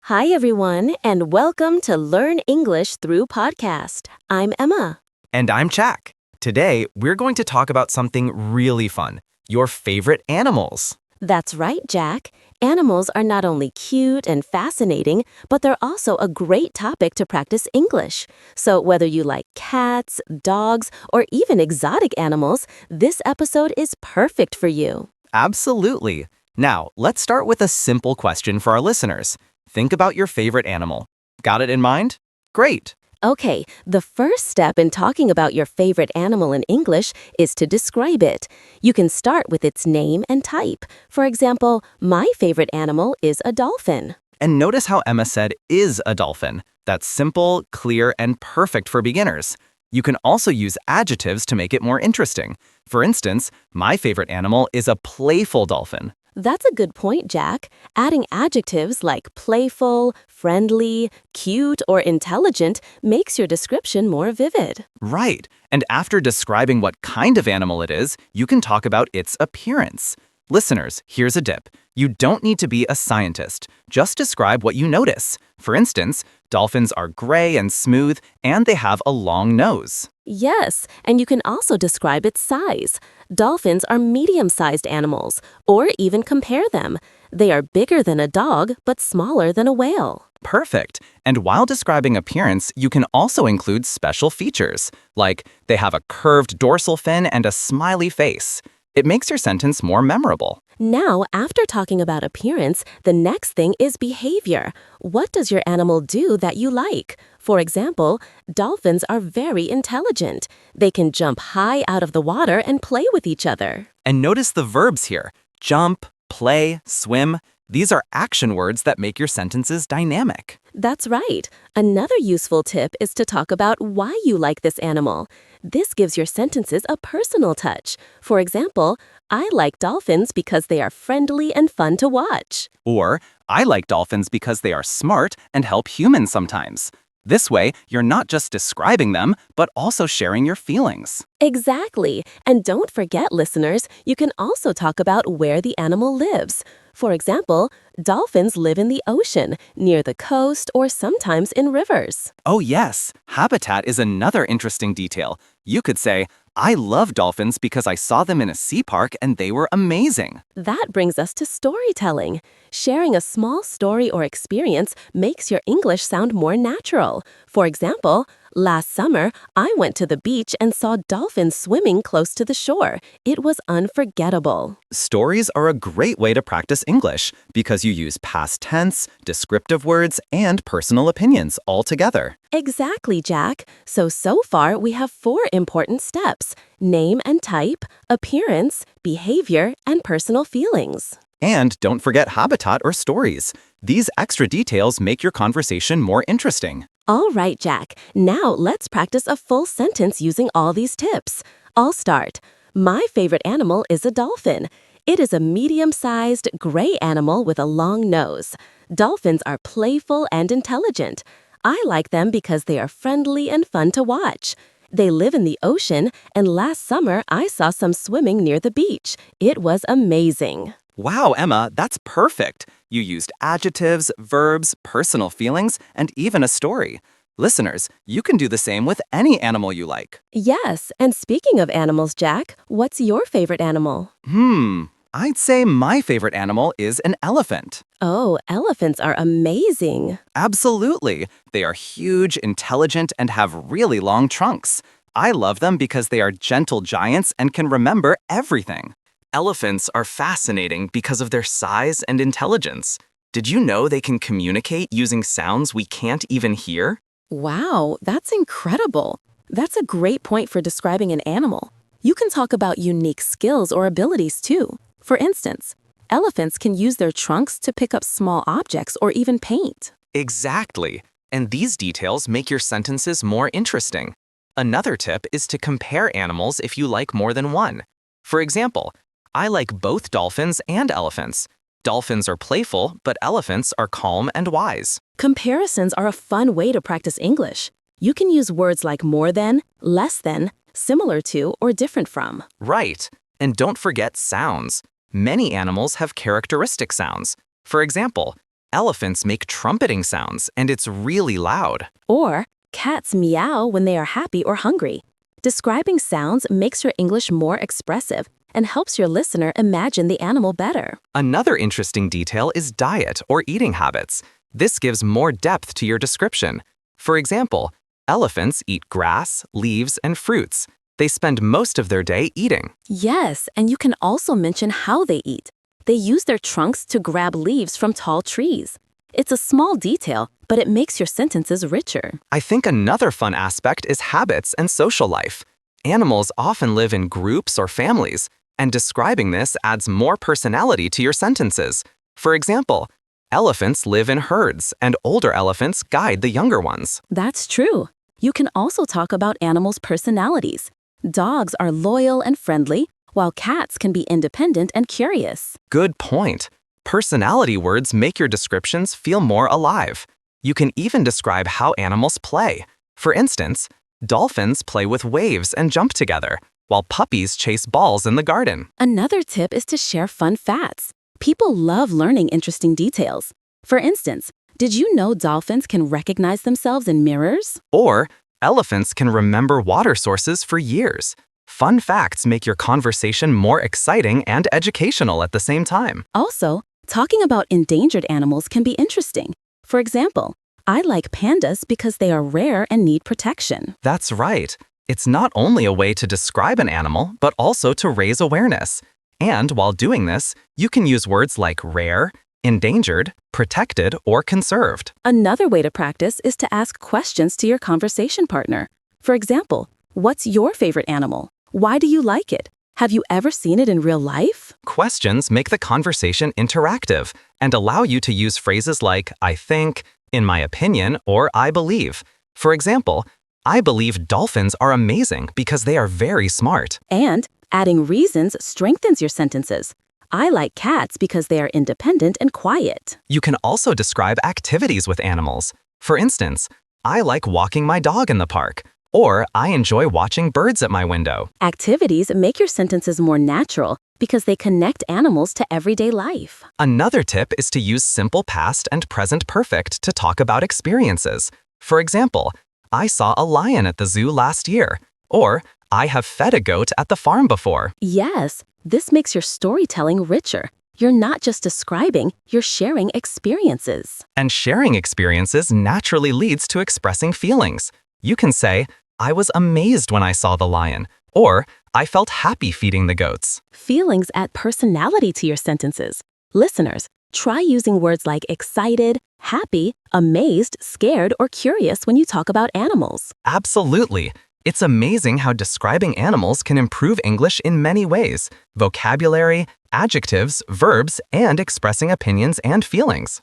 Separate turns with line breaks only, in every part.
Hi, everyone, and welcome to Learn English Through Podcast. I'm Emma.
And I'm Jack. Today, we're going to talk about something really fun, your favorite animals.
That's right, Jack. Animals are not only cute and fascinating, but they're also a great topic to practice English. So whether you like cats, dogs, or even exotic animals, this episode is perfect for you.
Absolutely. Now, let's start with a simple question for our listeners. Think about your favorite animal. Got it in mind? Great.
Okay, the first step in talking about your favorite animal in English is to describe it. You can start with its name and type. For example, my favorite animal is a dolphin.
And notice how Emma said is a dolphin. That's simple, clear, and perfect for beginners. You can also use adjectives to make it more interesting. For instance, my favorite animal is a playful dolphin.
That's a good point, Jack. Adding adjectives like playful, friendly, cute, or intelligent makes your description more vivid.
Right. And after describing what kind of animal it is, you can talk about its appearance. Listeners, here's a tip. You don't need to be a scientist. Just describe what you notice. For instance, dolphins are gray and smooth, and they have a long nose.
Yes, and you can also describe its size. Dolphins are medium-sized animals, or even compare them. They are bigger than a dog, but smaller than a whale.
Perfect. And while describing appearance, you can also include special features, like they have a curved dorsal fin and a smiley face. It makes your sentence more memorable.
Now, after talking about appearance, the next thing is behavior. What does your animal do that you like? For example, dolphins are very intelligent. They can jump high out of the water and play with each other.
And notice the verbs here. Jump, play, swim. These are action words that make your sentences dynamic.
That's right. Another useful tip is to talk about why you like this animal. This gives your sentences a personal touch. For example, I like dolphins because they are friendly and fun to watch.
Or, I like dolphins because they are smart and help humans sometimes. This way, you're not just describing them, but also sharing your feelings.
Exactly. And don't forget, listeners, you can also talk about where the animal lives. For example, dolphins live in the ocean, near the coast, or sometimes in rivers.
Oh yes, habitat is another interesting detail. You could say, I love dolphins because I saw them in a sea park and they were amazing.
That brings us to storytelling. Sharing a small story or experience makes your English sound more natural. For example, last summer, I went to the beach and saw dolphins swimming close to the shore. It was unforgettable.
Stories are a great way to practice English because you use past tense, descriptive words, and personal opinions all together.
Exactly, Jack. So far, we have 4 important steps: name and type, appearance, behavior, and personal feelings.
And don't forget habitat or stories. These extra details make your conversation more interesting.
All right, Jack. Now let's practice a full sentence using all these tips. I'll start. My favorite animal is a dolphin. It is a medium-sized gray animal with a long nose. Dolphins are playful and intelligent. I like them because they are friendly and fun to watch. They live in the ocean, and last summer I saw some swimming near the beach. It was amazing.
Wow, Emma, that's perfect. You used adjectives, verbs, personal feelings, and even a story. Listeners, you can do the same with any animal you like.
Yes, and speaking of animals, Jack, what's your favorite animal?
I'd say my favorite animal is an elephant.
Oh, elephants are amazing.
Absolutely. They are huge, intelligent, and have really long trunks. I love them because they are gentle giants and can remember everything. Elephants are fascinating because of their size and intelligence. Did you know they can communicate using sounds we can't even hear?
Wow, that's incredible. That's a great point for describing an animal. You can talk about unique skills or abilities too. For instance, elephants can use their trunks to pick up small objects or even paint.
Exactly. And these details make your sentences more interesting. Another tip is to compare animals if you like more than one. For example, I like both dolphins and elephants. Dolphins are playful, but elephants are calm and wise.
Comparisons are a fun way to practice English. You can use words like more than, less than, similar to, or different from.
Right. And don't forget sounds. Many animals have characteristic sounds. For example, Elephants make trumpeting sounds, and it's really loud.
Or cats meow when they are happy or hungry. Describing sounds makes your English more expressive and helps your listener imagine the animal better.
Another interesting detail is diet or eating habits. This gives more depth to your description. For example, elephants eat grass, leaves, and fruits. They spend most of their day eating.
Yes, and you can also mention how they eat. They use their trunks to grab leaves from tall trees. It's a small detail, but it makes your sentences richer.
I think another fun aspect is habits and social life. Animals often live in groups or families, and describing this adds more personality to your sentences. For example, elephants live in herds, and older elephants guide the younger ones.
That's true. You can also talk about animals' personalities. Dogs are loyal and friendly, while cats can be independent and curious.
Good point. Personality words make your descriptions feel more alive. You can even describe how animals play. For instance, dolphins play with waves and jump together, while puppies chase balls in the garden.
Another tip is to share fun facts. People love learning interesting details. For instance, did you know dolphins can recognize themselves in mirrors?
Or elephants can remember water sources for years. Fun facts make your conversation more exciting and educational at the same time.
Also, talking about endangered animals can be interesting. For example, I like pandas because they are rare and need protection.
That's right. It's not only a way to describe an animal, but also to raise awareness. And while doing this, you can use words like rare, endangered, protected, or conserved.
Another way to practice is to ask questions to your conversation partner. For example, what's your favorite animal? Why do you like it? Have you ever seen it in real life?
Questions make the conversation interactive and allow you to use phrases like I think, in my opinion, or I believe. For example, I believe dolphins are amazing because they are very smart.
And adding reasons strengthens your sentences. I like cats because they are independent and quiet.
You can also describe activities with animals. For instance, I like walking my dog in the park, or I enjoy watching birds at my window.
Activities make your sentences more natural because they connect animals to everyday life.
Another tip is to use simple past and present perfect to talk about experiences. For example, I saw a lion at the zoo last year, or I have fed a goat at the farm before.
Yes, this makes your storytelling richer. You're not just describing, you're sharing experiences.
And sharing experiences naturally leads to expressing feelings. You can say, I was amazed when I saw the lion, or I felt happy feeding the goats.
Feelings add personality to your sentences. Listeners, try using words like excited, happy, amazed, scared, or curious when you talk about animals.
Absolutely. It's amazing how describing animals can improve English in many ways: vocabulary, adjectives, verbs, and expressing opinions and feelings.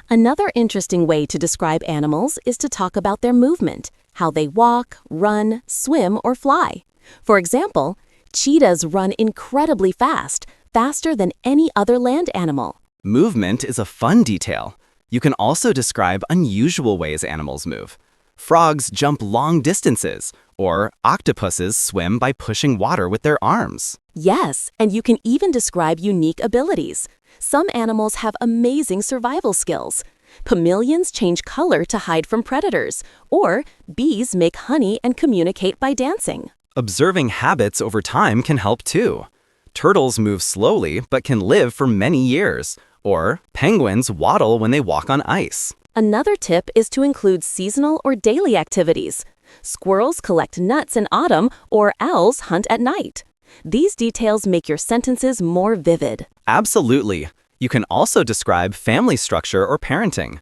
Another interesting way to describe animals is to talk about their movement, how they walk, run, swim, or fly. For example, cheetahs run incredibly fast, faster than any other land animal.
Movement is a fun detail. You can also describe unusual ways animals move. Frogs jump long distances, or octopuses swim by pushing water with their arms.
Yes, and you can even describe unique abilities. Some animals have amazing survival skills. Chameleons change color to hide from predators, or bees make honey and communicate by dancing.
Observing habits over time can help too. Turtles move slowly but can live for many years, or penguins waddle when they walk on ice.
Another tip is to include seasonal or daily activities. Squirrels collect nuts in autumn, or owls hunt at night. These details make your sentences more vivid.
Absolutely. You can also describe family structure or parenting.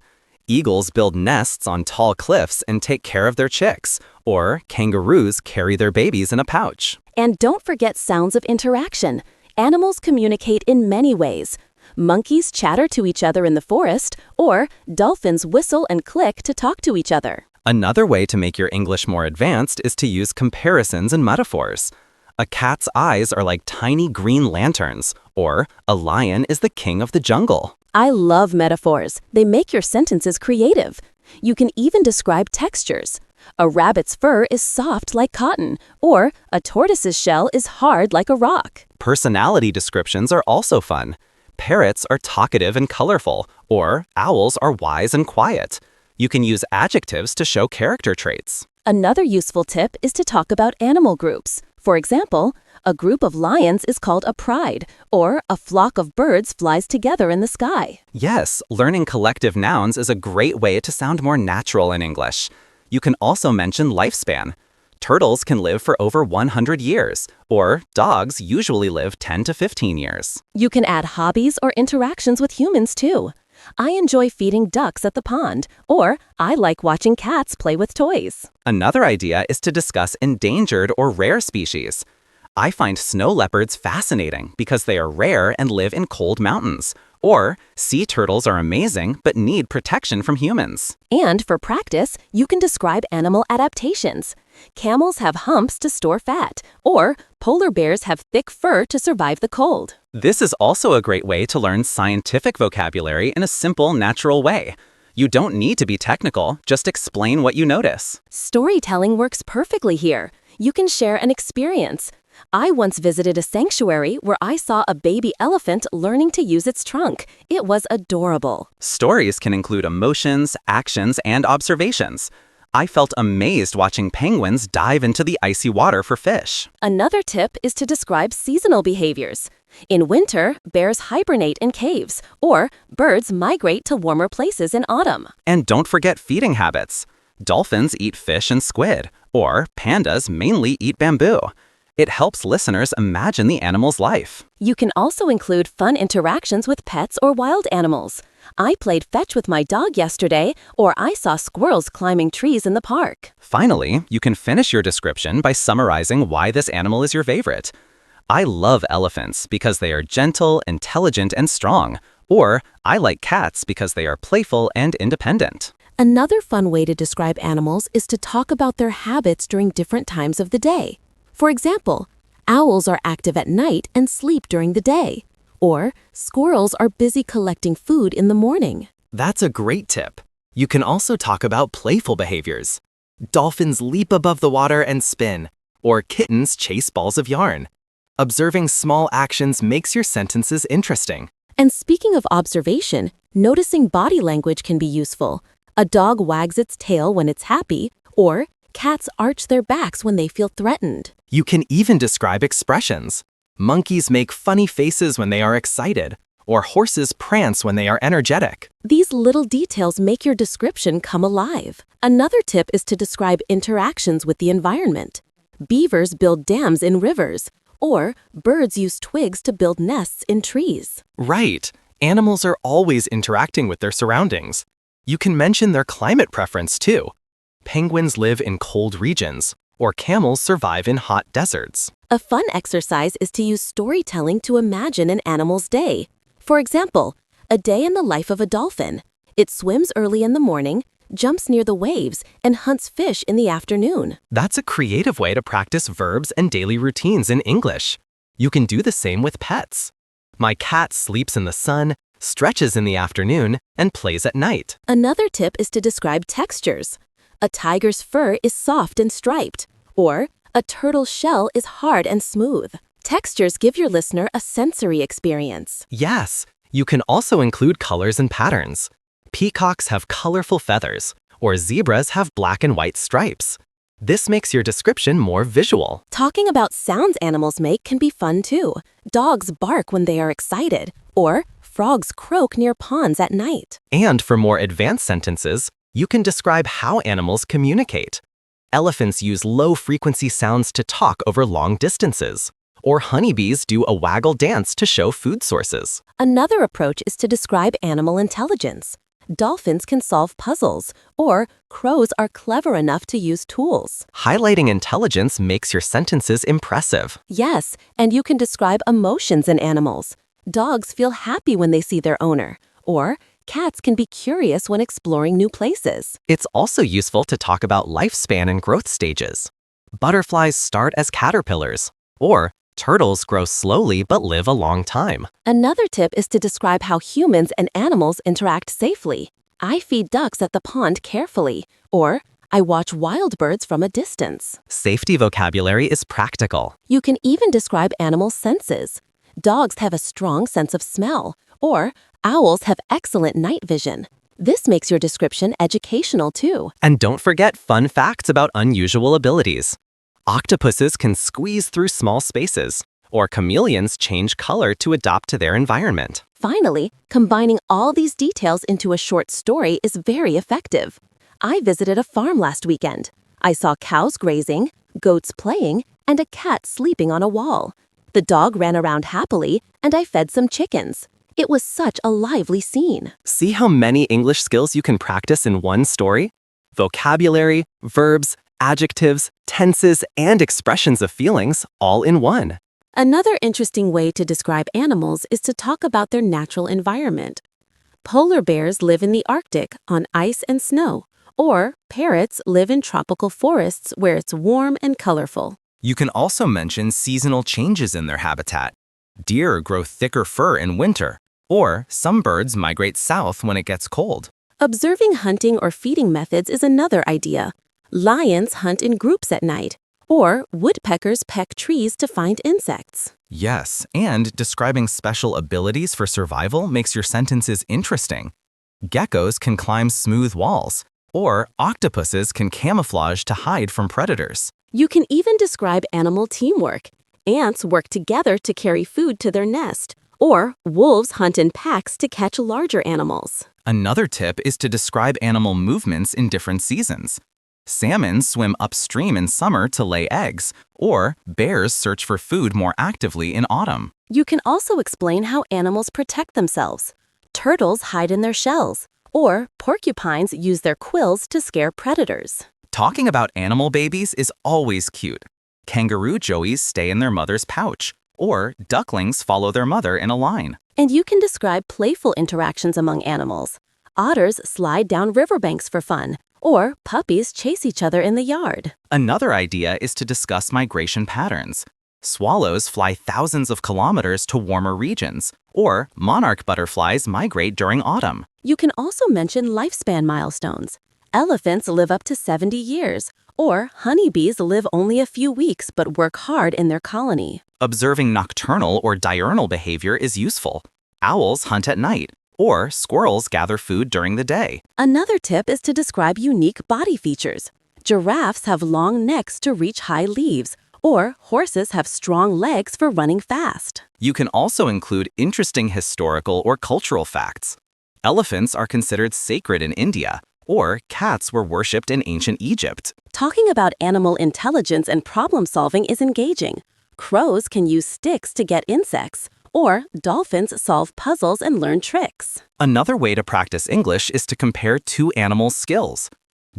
Eagles build nests on tall cliffs and take care of their chicks, or kangaroos carry their babies in a pouch.
And don't forget sounds of interaction. Animals communicate in many ways. Monkeys chatter to each other in the forest, or dolphins whistle and click to talk to each other.
Another way to make your English more advanced is to use comparisons and metaphors. A cat's eyes are like tiny green lanterns, or a lion is the king of the jungle.
I love metaphors. They make your sentences creative. You can even describe textures. A rabbit's fur is soft like cotton, or a tortoise's shell is hard like a rock.
Personality descriptions are also fun. Parrots are talkative and colorful, or owls are wise and quiet. You can use adjectives to show character traits.
Another useful tip is to talk about animal groups. For example, a group of lions is called a pride, or a flock of birds flies together in the sky.
Yes, learning collective nouns is a great way to sound more natural in English. You can also mention lifespan. Turtles can live for over 100 years, or dogs usually live 10 to 15 years.
You can add hobbies or interactions with humans too. I enjoy feeding ducks at the pond, or I like watching cats play with toys.
Another idea is to discuss endangered or rare species. I find snow leopards fascinating because they are rare and live in cold mountains. Or sea turtles are amazing but need protection from humans.
And for practice, you can describe animal adaptations. Camels have humps to store fat, or polar bears have thick fur to survive the cold.
This is also a great way to learn scientific vocabulary in a simple, natural way. You don't need to be technical, just explain what you notice.
Storytelling works perfectly here. You can share an experience. I once visited a sanctuary where I saw a baby elephant learning to use its trunk. It was adorable.
Stories can include emotions, actions, and observations. I felt amazed watching penguins dive into the icy water for fish.
Another tip is to describe seasonal behaviors. In winter, bears hibernate in caves, or birds migrate to warmer places in autumn.
And don't forget feeding habits. Dolphins eat fish and squid, or pandas mainly eat bamboo. It helps listeners imagine the animal's life.
You can also include fun interactions with pets or wild animals. I played fetch with my dog yesterday, or I saw squirrels climbing trees in the park.
Finally, you can finish your description by summarizing why this animal is your favorite. I love elephants because they are gentle, intelligent, and strong. Or I like cats because they are playful and independent.
Another fun way to describe animals is to talk about their habits during different times of the day. For example, owls are active at night and sleep during the day. Or squirrels are busy collecting food in the morning.
That's a great tip. You can also talk about playful behaviors. Dolphins leap above the water and spin, or kittens chase balls of yarn. Observing small actions makes your sentences interesting.
And speaking of observation, noticing body language can be useful. A dog wags its tail when it's happy, or cats arch their backs when they feel threatened.
You can even describe expressions. Monkeys make funny faces when they are excited, or horses prance when they are energetic.
These little details make your description come alive. Another tip is to describe interactions with the environment. Beavers build dams in rivers, or birds use twigs to build nests in trees.
Right. Animals are always interacting with their surroundings. You can mention their climate preference too. Penguins live in cold regions, or camels survive in hot deserts.
A fun exercise is to use storytelling to imagine an animal's day. For example, a day in the life of a dolphin. It swims early in the morning, jumps near the waves, and hunts fish in the afternoon.
That's a creative way to practice verbs and daily routines in English. You can do the same with pets. My cat sleeps in the sun, stretches in the afternoon, and plays at night.
Another tip is to describe textures. A tiger's fur is soft and striped, or a turtle's shell is hard and smooth. Textures give your listener a sensory experience.
Yes, you can also include colors and patterns. Peacocks have colorful feathers, or zebras have black and white stripes. This makes your description more visual.
Talking about sounds animals make can be fun too. Dogs bark when they are excited, or frogs croak near ponds at night.
And for more advanced sentences, you can describe how animals communicate. Elephants use low-frequency sounds to talk over long distances, or honeybees do a waggle dance to show food sources.
Another approach is to describe animal intelligence. Dolphins can solve puzzles, or crows are clever enough to use tools.
Highlighting intelligence makes your sentences impressive.
Yes, and you can describe emotions in animals. Dogs feel happy when they see their owner, or cats can be curious when exploring new places.
It's also useful to talk about lifespan and growth stages. Butterflies start as caterpillars, or turtles grow slowly but live a long time.
Another tip is to describe how humans and animals interact safely. I feed ducks at the pond carefully, or I watch wild birds from a distance.
Safety vocabulary is practical.
You can even describe animal senses. Dogs have a strong sense of smell,
Or, owls have excellent night vision. This makes your description educational too.
And don't forget fun facts about unusual abilities. Octopuses can squeeze through small spaces, or chameleons change color to adapt to their environment.
Finally, combining all these details into a short story is very effective. I visited a farm last weekend. I saw cows grazing, goats playing, and a cat sleeping on a wall. The dog ran around happily, and I fed some chickens. It was such a lively scene.
See how many English skills you can practice in one story? Vocabulary, verbs, adjectives, tenses, and expressions of feelings all in one.
Another interesting way to describe animals is to talk about their natural environment. Polar bears live in the Arctic on ice and snow, or parrots live in tropical forests where it's warm and colorful.
You can also mention seasonal changes in their habitat. Deer grow thicker fur in winter, or some birds migrate south when it gets cold.
Observing hunting or feeding methods is another idea. Lions hunt in groups at night, or woodpeckers peck trees to find insects.
Yes, and describing special abilities for survival makes your sentences interesting. Geckos can climb smooth walls, or octopuses can camouflage to hide from predators.
You can even describe animal teamwork. Ants work together to carry food to their nest, or wolves hunt in packs to catch larger animals.
Another tip is to describe animal movements in different seasons. Salmon swim upstream in summer to lay eggs, or bears search for food more actively in autumn.
You can also explain how animals protect themselves. Turtles hide in their shells, or porcupines use their quills to scare predators.
Talking about animal babies is always cute. Kangaroo joeys stay in their mother's pouch, or ducklings follow their mother in a line.
And you can describe playful interactions among animals. Otters slide down riverbanks for fun, or puppies chase each other in the yard.
Another idea is to discuss migration patterns. Swallows fly thousands of kilometers to warmer regions, or monarch butterflies migrate during autumn.
You can also mention lifespan milestones. Elephants live up to 70 years, or honeybees live only a few weeks but work hard in their colony.
Observing nocturnal or diurnal behavior is useful. Owls hunt at night, or squirrels gather food during the day.
Another tip is to describe unique body features. Giraffes have long necks to reach high leaves, or horses have strong legs for running fast.
You can also include interesting historical or cultural facts. Elephants are considered sacred in India, or cats were worshipped in ancient Egypt.
Talking about animal intelligence and problem solving is engaging. Crows can use sticks to get insects, or dolphins solve puzzles and learn tricks.
Another way to practice English is to compare two animals' skills.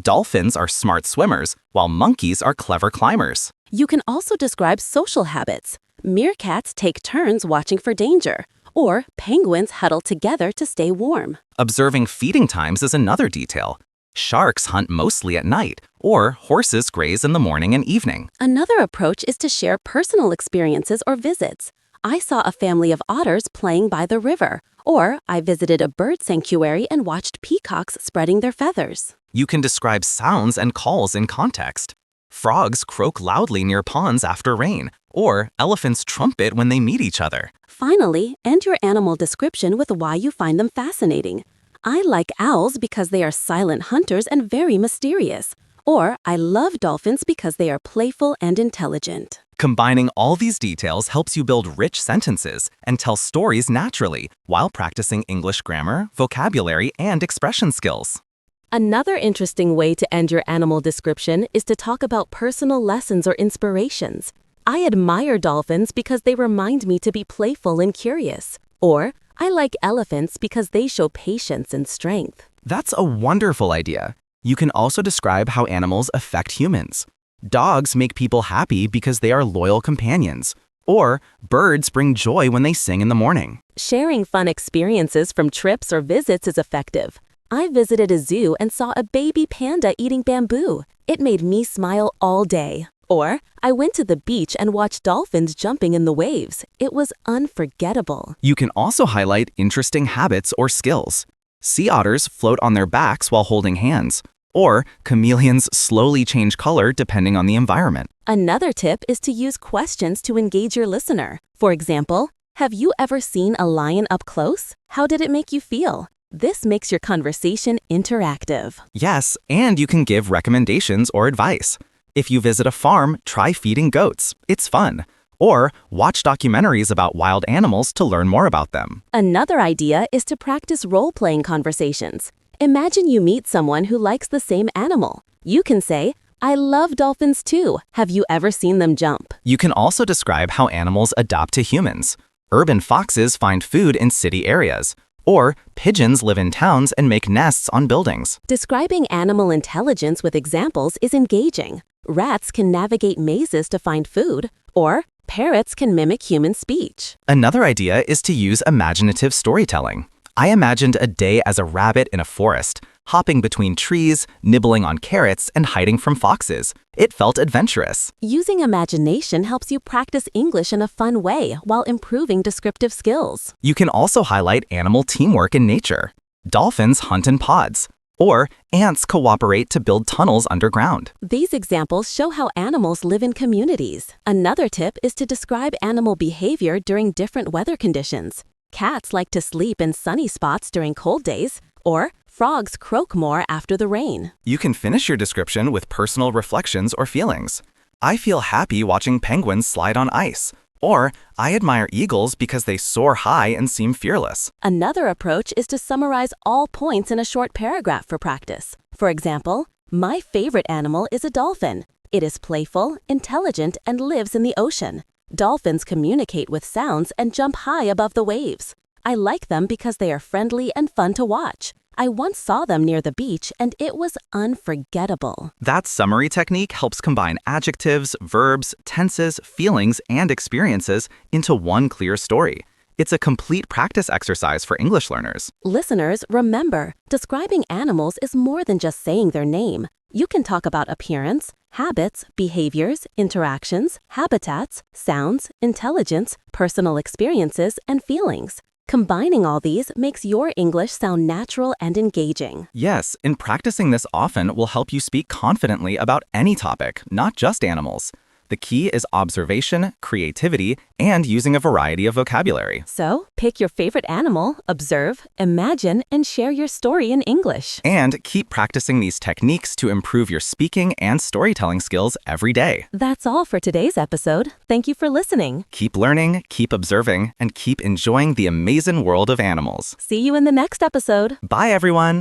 Dolphins are smart swimmers, while monkeys are clever climbers.
You can also describe social habits. Meerkats take turns watching for danger, or penguins huddle together to stay warm.
Observing feeding times is another detail. Sharks hunt mostly at night, or horses graze in the morning and evening.
Another approach is to share personal experiences or visits. I saw a family of otters playing by the river, or I visited a bird sanctuary and watched peacocks spreading their feathers.
You can describe sounds and calls in context. Frogs croak loudly near ponds after rain, or elephants trumpet when they meet each other.
Finally, end your animal description with why you find them fascinating. I like owls because they are silent hunters and very mysterious. Or I love dolphins because they are playful and intelligent.
Combining all these details helps you build rich sentences and tell stories naturally while practicing English grammar, vocabulary, and expression skills.
Another interesting way to end your animal description is to talk about personal lessons or inspirations. I admire dolphins because they remind me to be playful and curious. Or I like elephants because they show patience and strength.
That's a wonderful idea. You can also describe how animals affect humans. Dogs make people happy because they are loyal companions. Or birds bring joy when they sing in the morning.
Sharing fun experiences from trips or visits is effective. I visited a zoo and saw a baby panda eating bamboo. It made me smile all day. Or I went to the beach and watched dolphins jumping in the waves. It was unforgettable.
You can also highlight interesting habits or skills. Sea otters float on their backs while holding hands. Or chameleons slowly change color depending on the environment.
Another tip is to use questions to engage your listener. For example, Have you ever seen a lion up close? How did it make you feel? This makes your conversation interactive.
Yes, and you can give recommendations or advice. If you visit a farm, try feeding goats. It's fun. Or watch documentaries about wild animals to learn more about them.
Another idea is to practice role-playing conversations. Imagine you meet someone who likes the same animal. You can say, "I love dolphins too. Have you ever seen them jump?"
You can also describe how animals adapt to humans. Urban foxes find food in city areas. Or pigeons live in towns and make nests on buildings.
Describing animal intelligence with examples is engaging. Rats can navigate mazes to find food, or parrots can mimic human speech.
Another idea is to use imaginative storytelling. I imagined a day as a rabbit in a forest, hopping between trees, nibbling on carrots, and hiding from foxes. It felt adventurous.
Using imagination helps you practice English in a fun way while improving descriptive skills.
You can also highlight animal teamwork in nature. Dolphins hunt in pods, or ants cooperate to build tunnels underground.
These examples show how animals live in communities. Another tip is to describe animal behavior during different weather conditions. Cats like to sleep in sunny spots during cold days, or frogs croak more after the rain.
You can finish your description with personal reflections or feelings. I feel happy watching penguins slide on ice. Or, I admire eagles because they soar high and seem fearless.
Another approach is to summarize all points in a short paragraph for practice. For example, my favorite animal is a dolphin. It is playful, intelligent, and lives in the ocean. Dolphins communicate with sounds and jump high above the waves. I like them because they are friendly and fun to watch. I once saw them near the beach and it was unforgettable.
That summary technique helps combine adjectives, verbs, tenses, feelings, and experiences into one clear story. It's a complete practice exercise for English learners.
Listeners, remember, describing animals is more than just saying their name. You can talk about appearance, habits, behaviors, interactions, habitats, sounds, intelligence, personal experiences, and feelings. Combining all these makes your English sound natural and engaging.
Yes, and practicing this often will help you speak confidently about any topic, not just animals. The key is observation, creativity, and using a variety of vocabulary.
So, pick your favorite animal, observe, imagine, and share your story in English.
And keep practicing these techniques to improve your speaking and storytelling skills every day.
That's all for today's episode. Thank you for listening.
Keep learning, keep observing, and keep enjoying the amazing world of animals.
See you in the next episode.
Bye, everyone!